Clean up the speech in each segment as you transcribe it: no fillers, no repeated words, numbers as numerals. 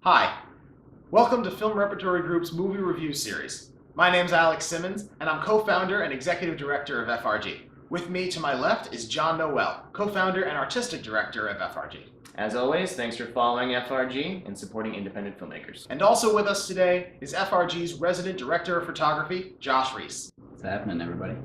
Hi, welcome to Film Repertory Group's movie review series. My name's Alex Simmons, and I'm co-founder and executive director of FRG. With me to my left is John Noel, co-founder and artistic director of FRG. As always, thanks for following FRG and supporting independent filmmakers. And also with us today is FRG's resident director of photography, Josh Reese. What's happening, everybody?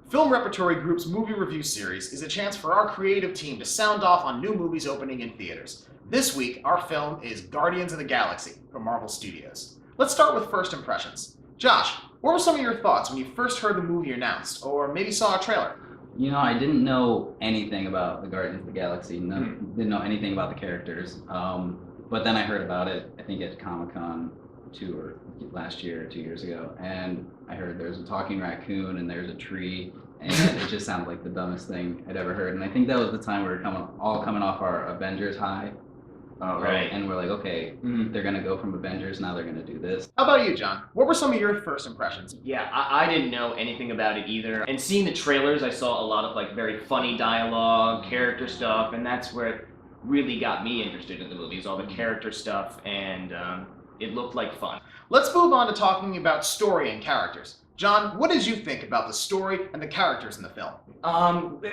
Film Repertory Group's movie review series is a chance for our creative team to sound off on new movies opening in theaters. This week, our film is Guardians of the Galaxy from Marvel Studios. Let's start with first impressions. Josh, what were some of your thoughts when you first heard the movie announced, or maybe saw a trailer? You know, I didn't know anything about the Guardians of the Galaxy. Didn't know anything about the characters. But then I heard about it, I think at Comic-Con last year or 2 years ago. And I heard there's a talking raccoon and there's a tree. And it just sounded like the dumbest thing I'd ever heard. And I think that was the time we were coming off our Avengers high. Oh, right. And we're like, okay, they're going to go from Avengers, now they're going to do this. How about you, John? What were some of your first impressions? Yeah, I didn't know anything about it either. And seeing the trailers, I saw a lot of very funny dialogue, character stuff, and that's where it really got me interested in the movies, all the character stuff, and it looked like fun. Let's move on to talking about story and characters. John, what did you think about the story and the characters in the film?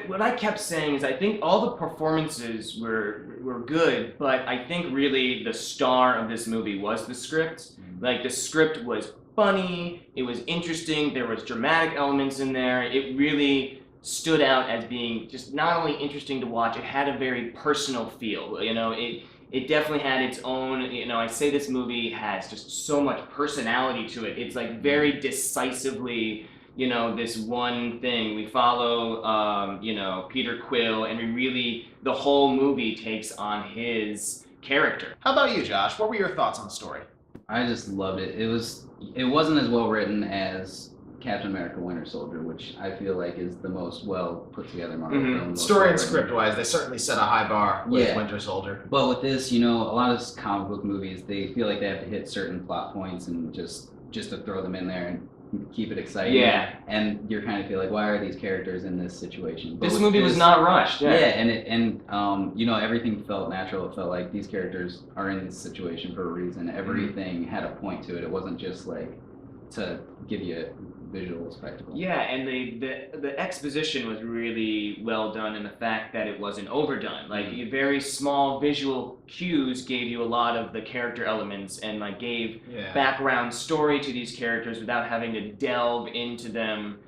What I kept saying is I think all the performances were good, but I think really the star of this movie was the script. Like, the script was funny, it was interesting, there was dramatic elements in there. It really stood out as being just not only interesting to watch, it had a very personal feel. You know, it definitely had its own, I say this movie has just so much personality to it. It's like very decisively, this one thing. We follow, Peter Quill, and the whole movie takes on his character. How about you, Josh? What were your thoughts on the story? I just loved it. It wasn't as well written as Captain America: Winter Soldier, which I feel like is the most well put together Marvel film. Story and script-wise, they certainly set a high bar with Winter Soldier. But with this, a lot of comic book movies, they feel like they have to hit certain plot points and just to throw them in there and keep it exciting. Yeah. And you're kind of feel like, why are these characters in this situation? But this movie was not rushed. Yeah, and everything felt natural. It felt like these characters are in this situation for a reason. Everything had a point to it. It wasn't just like to give you a visual spectacle. Yeah, and the exposition was really well done in the fact that it wasn't overdone. Like, very small visual cues gave you a lot of the character elements and gave background story to these characters without having to delve into them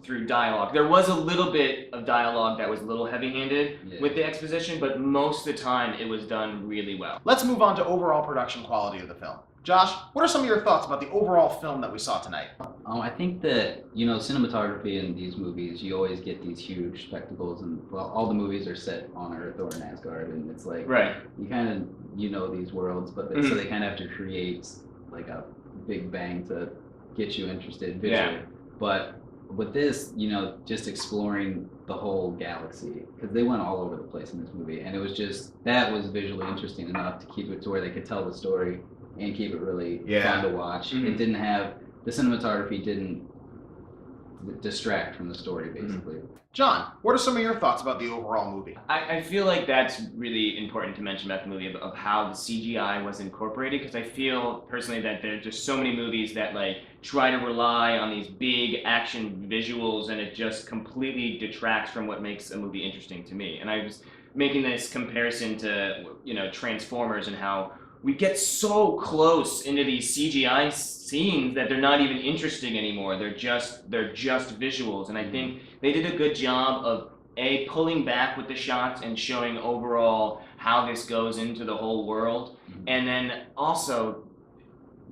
through dialogue. There was a little bit of dialogue that was a little heavy-handed with the exposition, but most of the time it was done really well. Let's move on to overall production quality of the film. Josh, what are some of your thoughts about the overall film that we saw tonight? I think that, cinematography in these movies, you always get these huge spectacles, and all the movies are set on Earth or in Asgard, and it's like, you kind of, these worlds, but so they kind of have to create like a big bang to get you interested visually. Yeah. But with this, just exploring the whole galaxy, because they went all over the place in this movie, and that was visually interesting enough to keep it to where they could tell the story and keep it really fun to watch. It didn't have, the cinematography didn't distract from the story, basically. John, what are some of your thoughts about the overall movie? I feel like that's really important to mention about the movie, of how the CGI was incorporated, because I feel personally that there's just so many movies that try to rely on these big action visuals, and it just completely detracts from what makes a movie interesting to me. And I was making this comparison to, Transformers, and how we get so close into these CGI scenes that they're not even interesting anymore. They're just visuals. And I think they did a good job of pulling back with the shots and showing overall how this goes into the whole world. And then also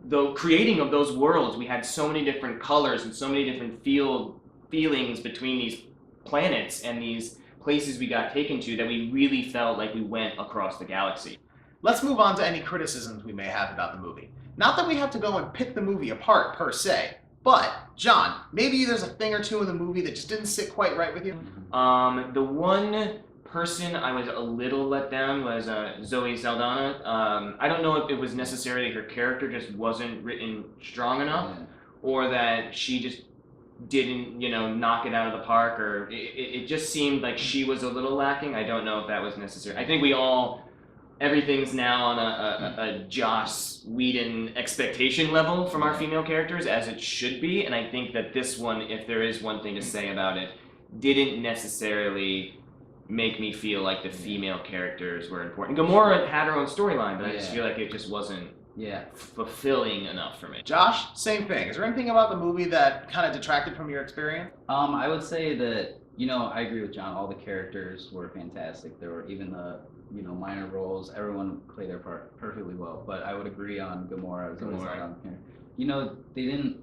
the creating of those worlds. We had so many different colors and so many different feelings between these planets and these places we got taken to, that we really felt like we went across the galaxy. Let's move on to any criticisms we may have about the movie. Not that we have to go and pick the movie apart, per se, but, John, maybe there's a thing or two in the movie that just didn't sit quite right with you? The one person I was a little let down was Zoe Saldana. I don't know if it was necessarily her character just wasn't written strong enough, or that she just didn't, knock it out of the park, or it just seemed like she was a little lacking. I don't know if that was necessary. I think we all everything's now on a Joss Whedon expectation level from our female characters, as it should be. And I think that this one, if there is one thing to say about it, didn't necessarily make me feel like the female characters were important. Gamora had her own storyline, but I just feel like it just wasn't fulfilling enough for me. Josh, same thing. Is there anything about the movie that kind of detracted from your experience? I would say that, I agree with John. All the characters were fantastic. There were even the, minor roles. Everyone played their part perfectly well. But I would agree on Gamora. They didn't,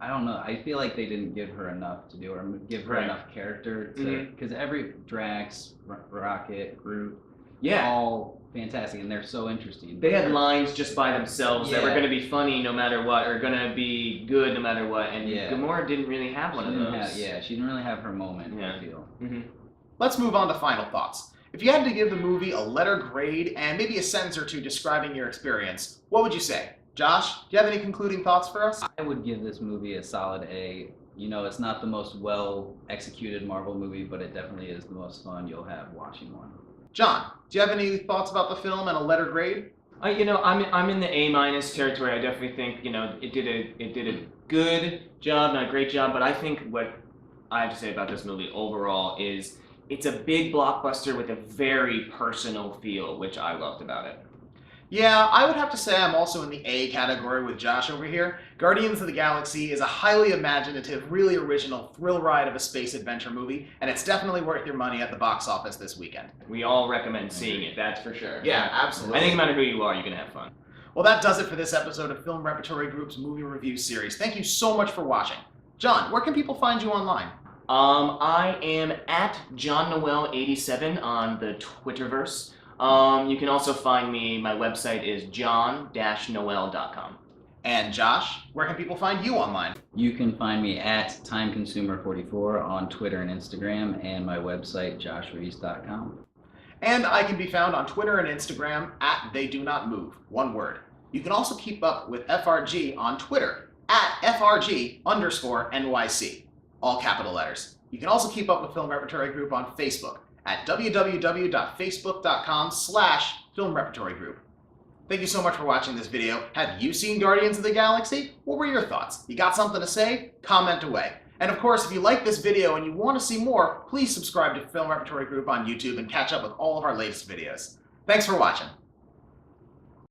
I don't know. I feel like they didn't give her enough to do, or give her enough character to, because every Drax, Rocket, Groot, all fantastic, and they're so interesting. They had lines just by themselves that were going to be funny no matter what, or going to be good no matter what, and Gamora didn't really have one of those. She didn't really have her moment, I feel. Let's move on to final thoughts. If you had to give the movie a letter grade and maybe a sentence or two describing your experience, what would you say? Josh, do you have any concluding thoughts for us? I would give this movie a solid A. It's not the most well-executed Marvel movie, but it definitely is the most fun you'll have watching one. John, do you have any thoughts about the film and a letter grade? I'm in the A- territory. I definitely think it did a good job, not a great job, but I think what I have to say about this movie overall is it's a big blockbuster with a very personal feel, which I loved about it. Yeah, I would have to say I'm also in the A category with Josh over here. Guardians of the Galaxy is a highly imaginative, really original thrill ride of a space adventure movie, and it's definitely worth your money at the box office this weekend. We all recommend seeing it, that's for sure. Yeah, absolutely. I think no matter who you are, you're going to have fun. Well, that does it for this episode of Film Repertory Group's movie review series. Thank you so much for watching. John, where can people find you online? I am at JohnNoel87 on the Twitterverse. You can also find me, my website is john-noel.com. And Josh, where can people find you online? You can find me at TimeConsumer44 on Twitter and Instagram, and my website, joshreese.com. And I can be found on Twitter and Instagram at TheyDoNotMove, one word. You can also keep up with FRG on Twitter at FRG_NYC, all capital letters. You can also keep up with Film Repertory Group on Facebook at www.facebook.com/Film Repertory Group. Thank you so much for watching this video. Have you seen Guardians of the Galaxy? What were your thoughts? You got something to say? Comment away. And of course, if you like this video and you want to see more, please subscribe to Film Repertory Group on YouTube and catch up with all of our latest videos. Thanks for watching.